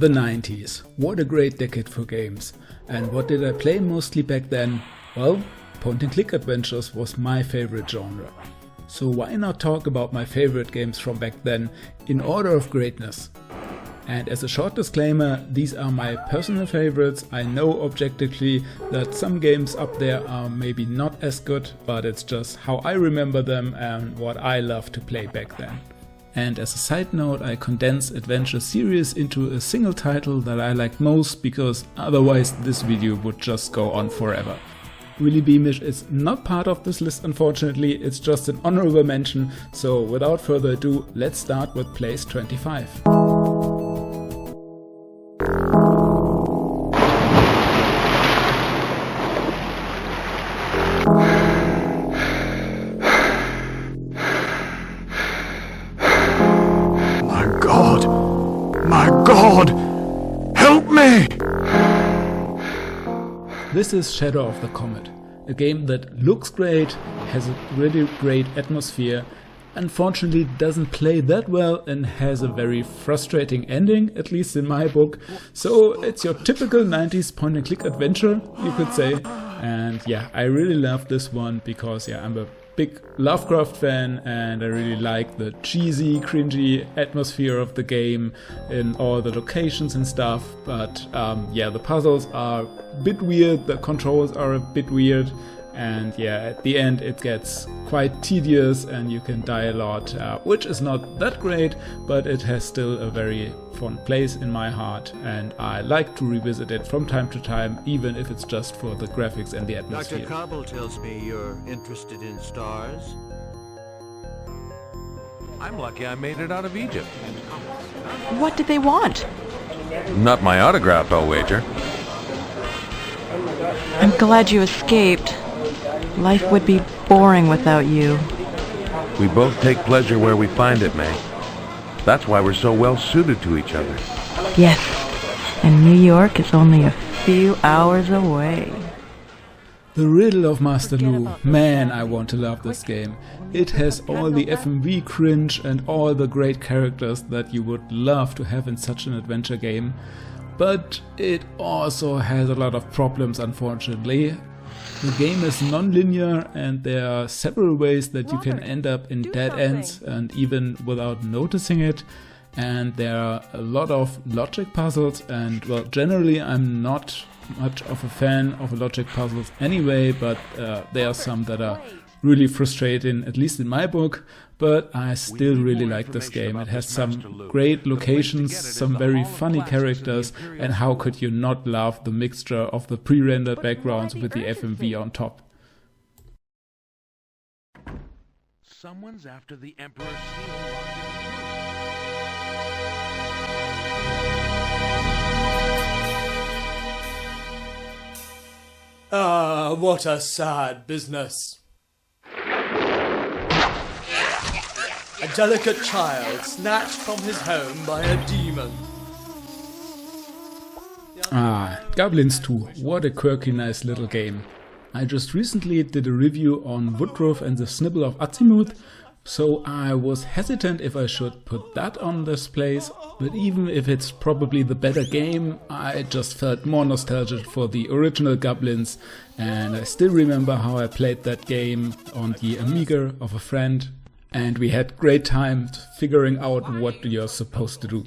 The 90s. What a great decade for games. And what did I play mostly back then? Well, point and click adventures was my favorite genre. So why not talk about my favorite games from back then in order of greatness? And as a short disclaimer, these are my personal favorites. I know objectively that some games up there are maybe not as good, but it's just how I remember them and what I love to play back then. And as a side note, I condense adventure series into a single title that I liked most, because otherwise this video would just go on forever. Really Beamish is not part of this list, unfortunately. It's just an honorable mention. So without further ado, let's start with place 25. My God! Help me! This is Shadow of the Comet, a game that looks great, has a really great atmosphere, unfortunately doesn't play that well and has a very frustrating ending, at least in my book. So it's your typical 90s point and click adventure, you could say. And yeah, I really love this one because I'm a big Lovecraft fan and I really like the cheesy, cringy atmosphere of the game in all the locations and stuff. But the puzzles are a bit weird, the controls are a bit weird, and at the end it gets quite tedious and you can die a lot, which is not that great, but it has still a very fun place in my heart and I like to revisit it from time to time, even if it's just for the graphics and the atmosphere. Dr. Cobble tells me you're interested in stars. I'm lucky I made it out of Egypt. What did they want? Not my autograph, I'll wager. I'm glad you escaped. Life would be boring without you. We both take pleasure where we find it, May. That's why we're so well suited to each other. Yes, and New York is only a few hours away. The Riddle of Master Loom. Man, I want to love this game. It has all the FMV cringe and all the great characters that you would love to have in such an adventure game. But it also has a lot of problems, unfortunately. The game is non-linear and there are several ways that you can end up in dead ends, and even without noticing it. And there are a lot of logic puzzles, and well, generally I'm not much of a fan of logic puzzles anyway, but there are some that are really frustrating, at least in my book. But I still really like this game. It has some great locations, some very funny characters, and how could you not love the mixture of the pre-rendered backgrounds with the FMV on top? Someone's after the Emperor's seal. Ah, what a sad business. A delicate child snatched from his home by a demon. Gobliins 2. What a quirky nice little game. I just recently did a review on Woodruff and the Snibble of Azimuth, so I was hesitant if I should put that on this place, but even if it's probably the better game, I just felt more nostalgic for the original Goblins, and I still remember how I played that game on the Amiga of a friend, and we had great time figuring out what you're supposed to do.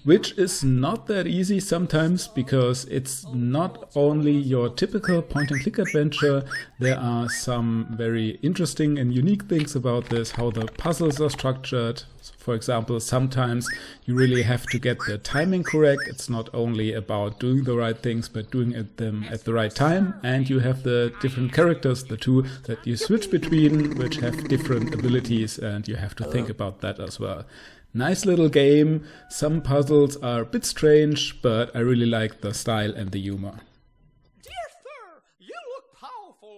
Which is not that easy sometimes, because it's not only your typical point-and-click adventure. There are some very interesting and unique things about this, how the puzzles are structured. For example, sometimes you really have to get the timing correct. It's not only about doing the right things, but doing them at the right time. And you have the different characters, the two that you switch between, which have different abilities, and you have to think about that as well. Nice little game. Some puzzles are a bit strange, but I really like the style and the humor. Dear sir, you look powerful.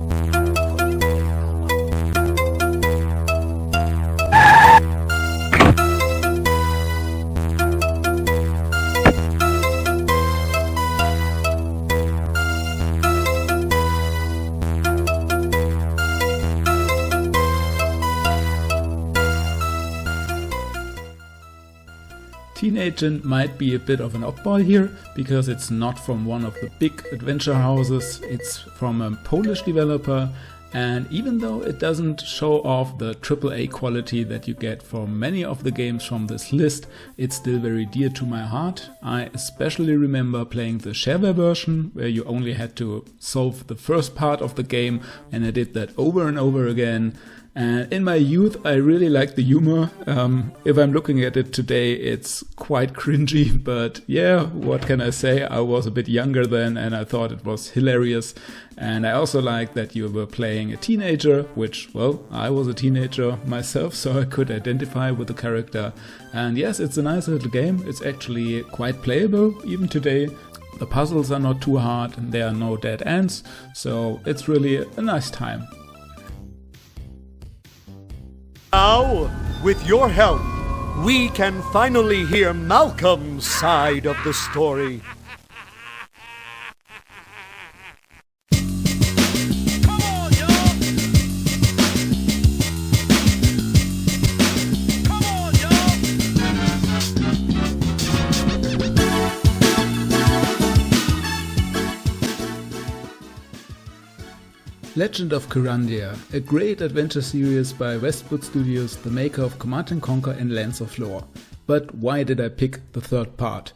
Teen Agent might be a bit of an oddball here, because it's not from one of the big adventure houses, it's from a Polish developer, and even though it doesn't show off the AAA quality that you get from many of the games from this list, it's still very dear to my heart. I especially remember playing the shareware version, where you only had to solve the first part of the game, and I did that over and over again. And in my youth, I really liked the humor. If I'm looking at it today, it's quite cringy, but yeah, what can I say? I was a bit younger then and I thought it was hilarious. And I also liked that you were playing a teenager, which, well, I was a teenager myself, so I could identify with the character. And yes, it's a nice little game. It's actually quite playable even today. The puzzles are not too hard and there are no dead ends, so it's really a nice time. Now, with your help, we can finally hear Malcom's side of the story. Legend of Kyrandia, a great adventure series by Westwood Studios, the maker of Command & Conquer and Lands of Lore. But why did I pick the third part?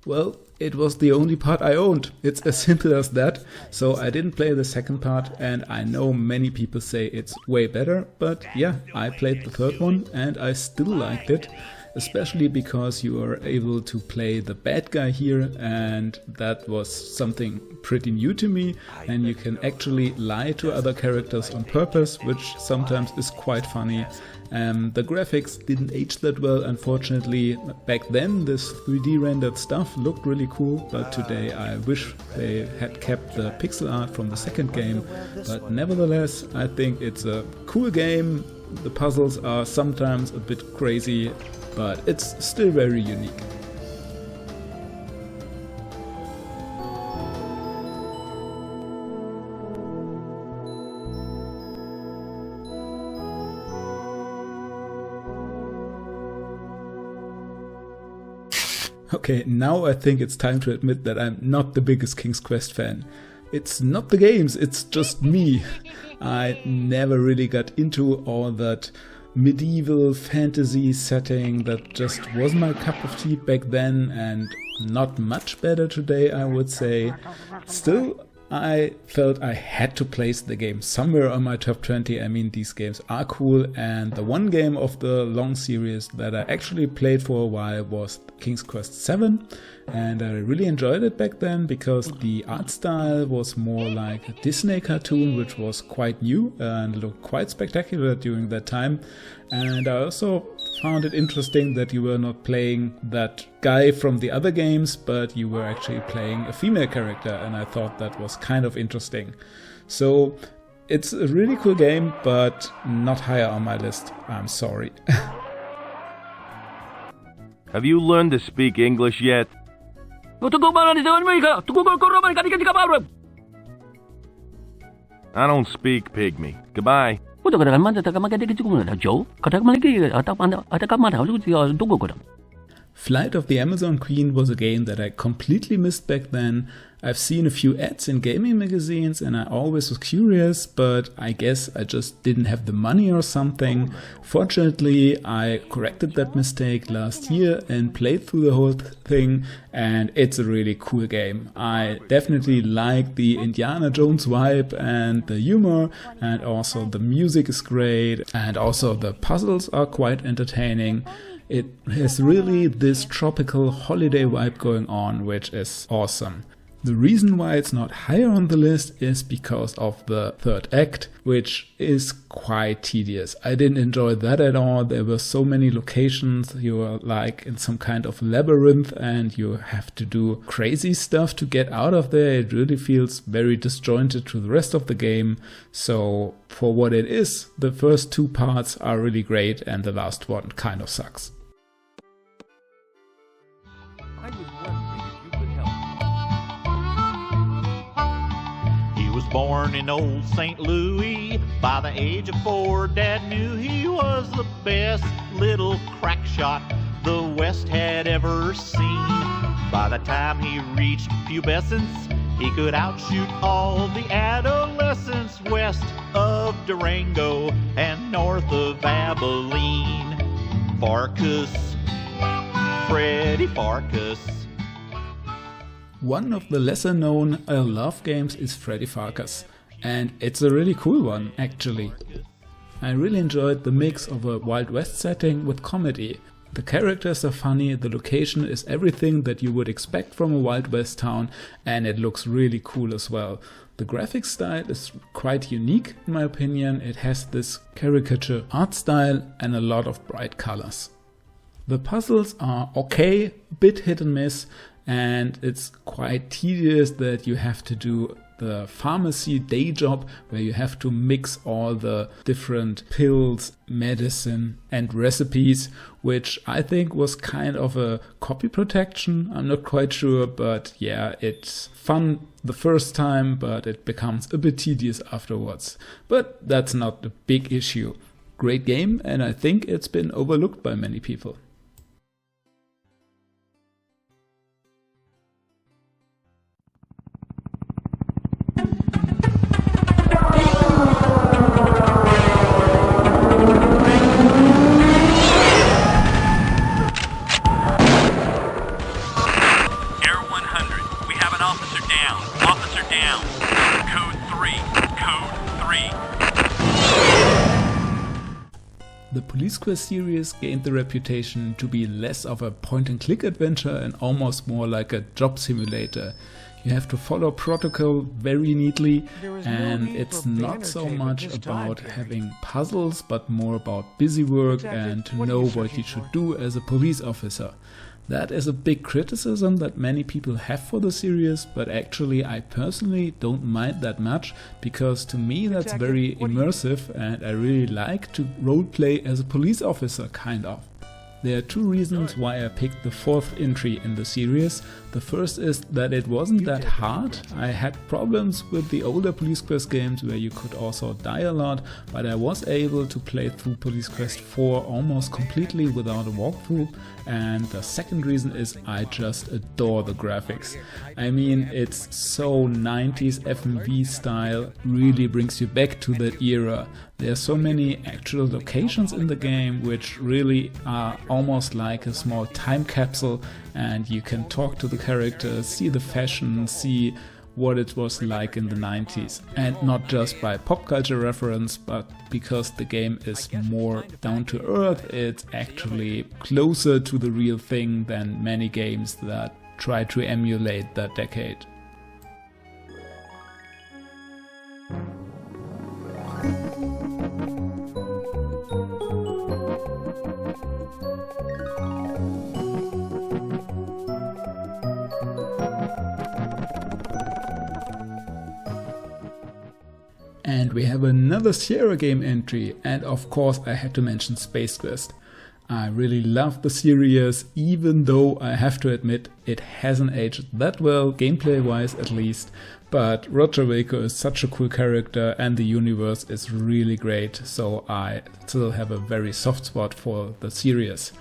Well, it was the only part I owned. It's as simple as that. So I didn't play the second part, and I know many people say it's way better, but yeah, I played the third one and I still liked it. Especially because you are able to play the bad guy here, and that was something pretty new to me, and you can actually lie to other characters on purpose, which sometimes is quite funny. The graphics didn't age that well, unfortunately. Back then this 3D rendered stuff looked really cool, but today I wish they had kept the pixel art from the second game. But nevertheless, I think it's a cool game. The puzzles are sometimes a bit crazy, but it's still very unique. Okay, now I think it's time to admit that I'm not the biggest King's Quest fan. It's not the games, it's just me. I never really got into all that medieval fantasy setting. That just was my cup of tea back then, and not much better today, I would say. Still, I felt I had to place the game somewhere on my top 20. I mean, these games are cool, and the one game of the long series that I actually played for a while was King's Quest VII, and I really enjoyed it back then because the art style was more like a Disney cartoon, which was quite new and looked quite spectacular during that time. And I also found it interesting that you were not playing that guy from the other games, but you were actually playing a female character, and I thought that was kind of interesting. So it's a really cool game, but not higher on my list. I'm sorry. Have you learned to speak English yet? I don't speak pygmy. Goodbye. Flight of the Amazon Queen was a game that I completely missed back then. I've seen a few ads in gaming magazines and I always was curious, but I guess I just didn't have the money or something. Fortunately, I corrected that mistake last year and played through the whole thing, and it's a really cool game. I definitely like the Indiana Jones vibe and the humor, and also the music is great, and also the puzzles are quite entertaining. It has really this tropical holiday vibe going on, which is awesome. The reason why it's not higher on the list is because of the third act, which is quite tedious. I didn't enjoy that at all. There were so many locations. You were like in some kind of labyrinth and you have to do crazy stuff to get out of there. It really feels very disjointed to the rest of the game. So for what it is, the first two parts are really great and the last one kind of sucks. I was wondering if you could help. He was born in old St. Louis. By the age of 4, Dad knew he was the best little crack shot the West had ever seen. By the time he reached pubescence, he could outshoot all the adolescents west of Durango and north of Abilene. Pharkas, Freddy Pharkas. One of the lesser known I love games is Freddy Pharkas, and it's a really cool one actually. I really enjoyed the mix of a Wild West setting with comedy. The characters are funny, the location is everything that you would expect from a Wild West town, and it looks really cool as well. The graphic style is quite unique in my opinion. It has this caricature art style and a lot of bright colors. The puzzles are okay, a bit hit and miss, and it's quite tedious that you have to do the pharmacy day job where you have to mix all the different pills, medicine and recipes, which I think was kind of a copy protection. I'm not quite sure, but yeah, it's fun the first time, but it becomes a bit tedious afterwards. But that's not a big issue. Great game, and I think it's been overlooked by many people. The Police Quest series gained the reputation to be less of a point-and-click adventure and almost more like a job simulator. You have to follow protocol very neatly, and it's not so much about having puzzles, but more about busy work and to know what you should do as a police officer. That is a big criticism that many people have for the series, but actually I personally don't mind that much, because to me that's very immersive and I really like to roleplay as a police officer, kind of. There are two reasons why I picked the fourth entry in the series. The first is that it wasn't that hard. I had problems with the older Police Quest games where you could also die a lot, but I was able to play through Police Quest 4 almost completely without a walkthrough. And the second reason is I just adore the graphics. I mean, it's so 90s FMV style, really brings you back to that era. There are so many actual locations in the game which really are almost like a small time capsule, and you can talk to the characters, see the fashion, see what it was like in the 90s. And not just by pop culture reference, but because the game is more down to earth, it's actually closer to the real thing than many games that try to emulate that decade. And we have another Sierra game entry, and of course I had to mention Space Quest. I really love the series, even though I have to admit it hasn't aged that well, gameplay wise at least, but Roger Waco is such a cool character and the universe is really great, so I still have a very soft spot for the series.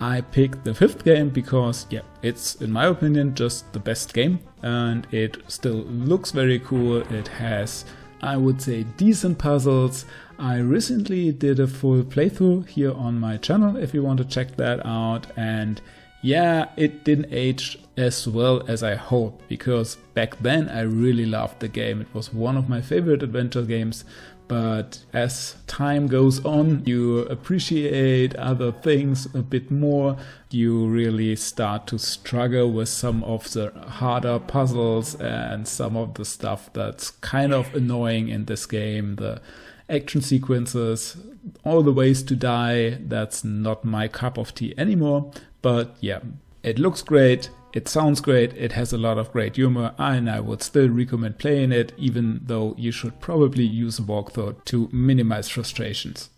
I picked the fifth game because, yeah, it's in my opinion just the best game, and it still looks very cool. It has, I would say, decent puzzles. I recently did a full playthrough here on my channel if you want to check that out, and yeah, it didn't age as well as I hoped, because back then I really loved the game. It was one of my favorite adventure games, but as time goes on, you appreciate other things a bit more. You really start to struggle with some of the harder puzzles and some of the stuff that's kind of annoying in this game. The action sequences, all the ways to die, that's not my cup of tea anymore. But yeah, it looks great, it sounds great, it has a lot of great humor, and I would still recommend playing it, even though you should probably use a walkthrough to minimize frustrations.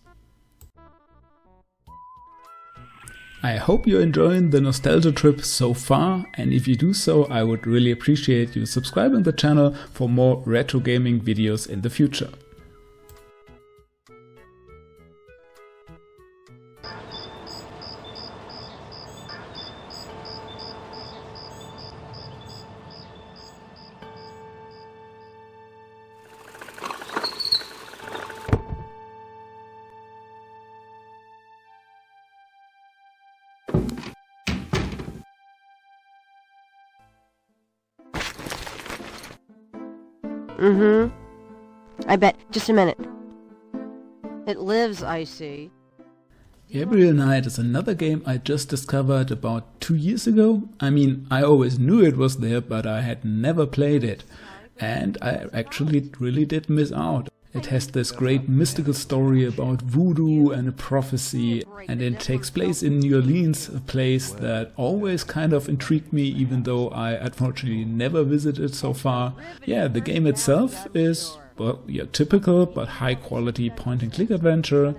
I hope you're enjoying the nostalgia trip so far, and if you do so, I would really appreciate you subscribing to the channel for more retro gaming videos in the future. I bet. Just a minute. It lives, I see. Gabriel Knight is another game I just discovered about 2 years ago. I mean, I always knew it was there, but I had never played it. And I actually really did miss out. It has this great mystical story about voodoo and a prophecy, and it takes place in New Orleans, a place that always kind of intrigued me, even though I unfortunately never visited so far. Yeah, the game itself is, well, your typical but high quality point and click adventure.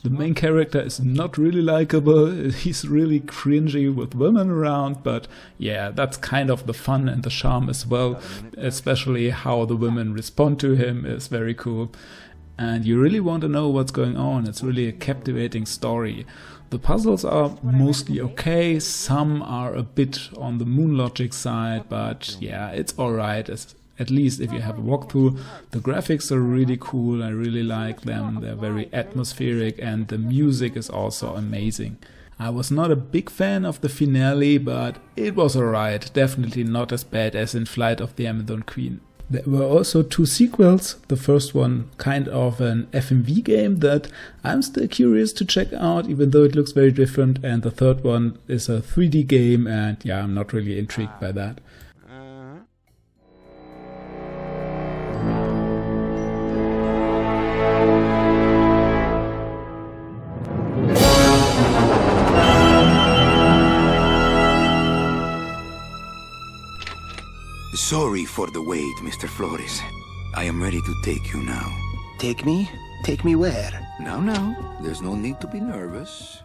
The main character is not really likable, he's really cringy with women around, but yeah, that's kind of the fun and the charm as well, especially how the women respond to him is very cool. And you really want to know what's going on, it's really a captivating story. The puzzles are mostly okay, some are a bit on the moon logic side, but yeah, it's alright. At least if you have a walkthrough. The graphics are really cool, I really like them, they're very atmospheric, and the music is also amazing. I was not a big fan of the finale, but it was alright, definitely not as bad as in Flight of the Amazon Queen. There were also 2 sequels, the first one kind of an FMV game that I'm still curious to check out, even though it looks very different, and the third one is a 3D game, and yeah, I'm not really intrigued by that. Sorry for the wait, Mr. Flores. I am ready to take you now. Take me? Take me where? Now, there's no need to be nervous.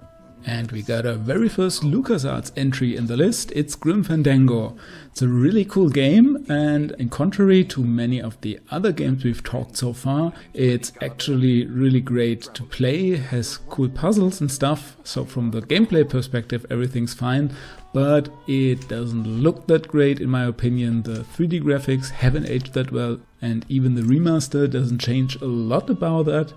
And we got our very first LucasArts entry in the list, it's Grim Fandango. It's a really cool game, and in contrary to many of the other games we've talked so far, it's actually really great to play, has cool puzzles and stuff, so from the gameplay perspective everything's fine, but it doesn't look that great in my opinion. The 3D graphics haven't aged that well, and even the remaster doesn't change a lot about that.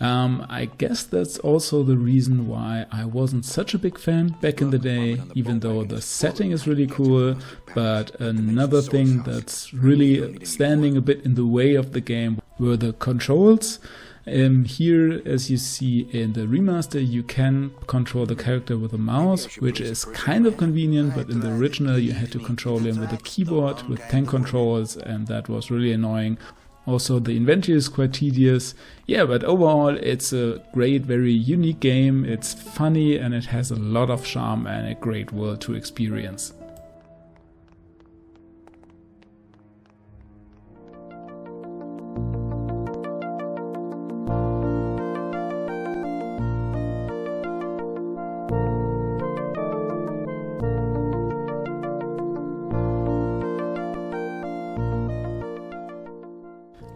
I guess that's also the reason why I wasn't such a big fan back in the day, even though the setting is really cool. But another thing that's really standing a bit in the way of the game were the controls. Here, as you see in the remaster, you can control the character with a mouse, which is kind of convenient, but in the original you had to control him with a keyboard with 10 controls, and that was really annoying. Also, the inventory is quite tedious. Yeah, but overall it's a great, very unique game. It's funny and it has a lot of charm and a great world to experience.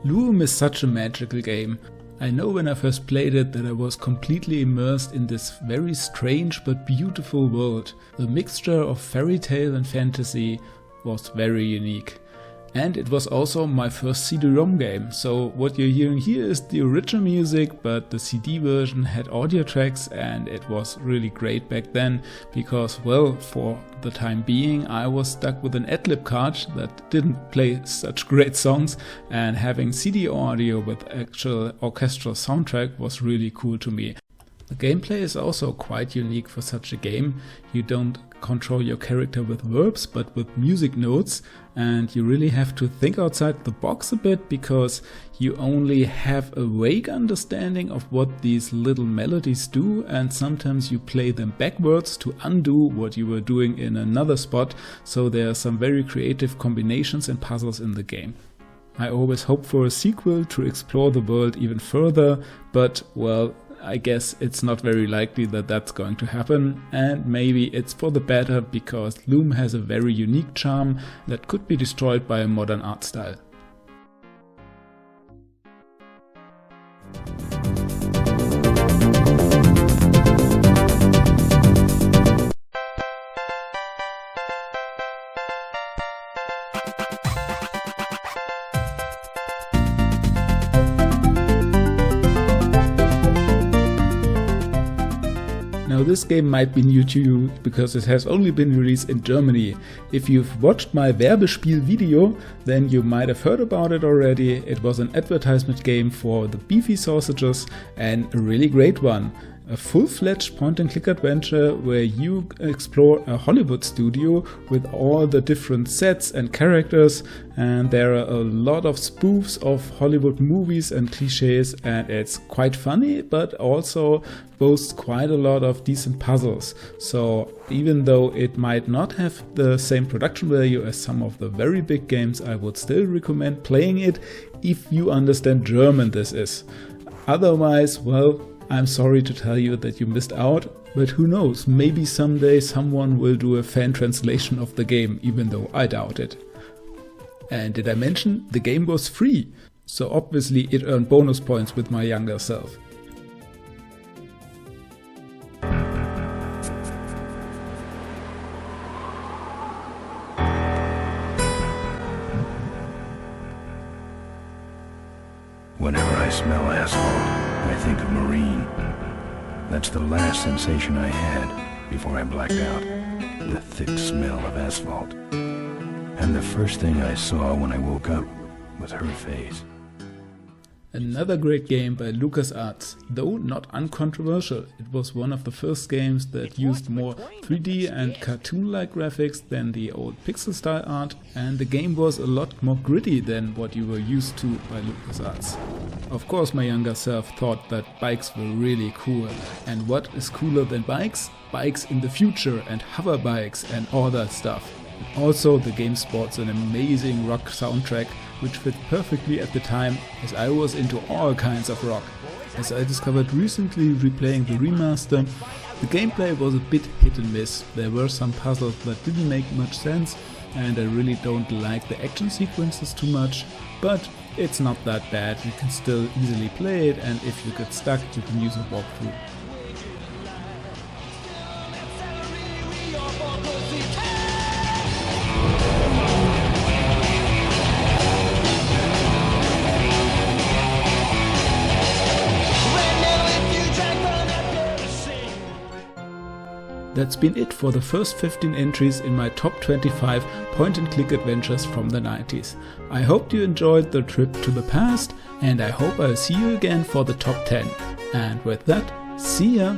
Loom is such a magical game. I know when I first played it that I was completely immersed in this very strange but beautiful world. The mixture of fairy tale and fantasy was very unique. And it was also my first CD-ROM game, so what you're hearing here is the original music, but the CD version had audio tracks, and it was really great back then because, well, for the time being I was stuck with an ad-lib card that didn't play such great songs, and having CD audio with actual orchestral soundtrack was really cool to me. The gameplay is also quite unique for such a game. You don't control your character with verbs but with music notes, and you really have to think outside the box a bit because you only have a vague understanding of what these little melodies do, and sometimes you play them backwards to undo what you were doing in another spot, so there are some very creative combinations and puzzles in the game. I always hope for a sequel to explore the world even further, but well, I guess it's not very likely that that's going to happen, and maybe it's for the better because Loom has a very unique charm that could be destroyed by a modern art style. Now this game might be new to you because it has only been released in Germany. If you've watched my Werbespiel video, then you might have heard about it already. It was an advertisement game for the beefy sausages and a really great one. A full-fledged point-and-click adventure where you explore a Hollywood studio with all the different sets and characters, and there are a lot of spoofs of Hollywood movies and cliches, and it's quite funny but also boasts quite a lot of decent puzzles. So even though it might not have the same production value as some of the very big games, I would still recommend playing it if you understand German, this is. Otherwise, well, I'm sorry to tell you that you missed out, but who knows, maybe someday someone will do a fan translation of the game, even though I doubt it. And did I mention, the game was free, so obviously it earned bonus points with my younger self. Whenever I smell asphalt, I think of Marine. That's the last sensation I had before I blacked out. The thick smell of asphalt. And the first thing I saw when I woke up was her face. Another great game by LucasArts, though not uncontroversial. It was one of the first games that used more 3D and cartoon-like graphics than the old pixel-style art, and the game was a lot more gritty than what you were used to by LucasArts. Of course, my younger self thought that bikes were really cool. And what is cooler than bikes? Bikes in the future and hover bikes and all that stuff. Also, the game sports an amazing rock soundtrack, which fit perfectly at the time, as I was into all kinds of rock. As I discovered recently replaying the remaster, the gameplay was a bit hit and miss. There were some puzzles that didn't make much sense, and I really don't like the action sequences too much, but it's not that bad. You can still easily play it, and if you get stuck, you can use a walkthrough. That's been it for the first 15 entries in my top 25 point-and-click adventures from the 90s. I hope you enjoyed the trip to the past, and I hope I'll see you again for the top 10. And with that, see ya!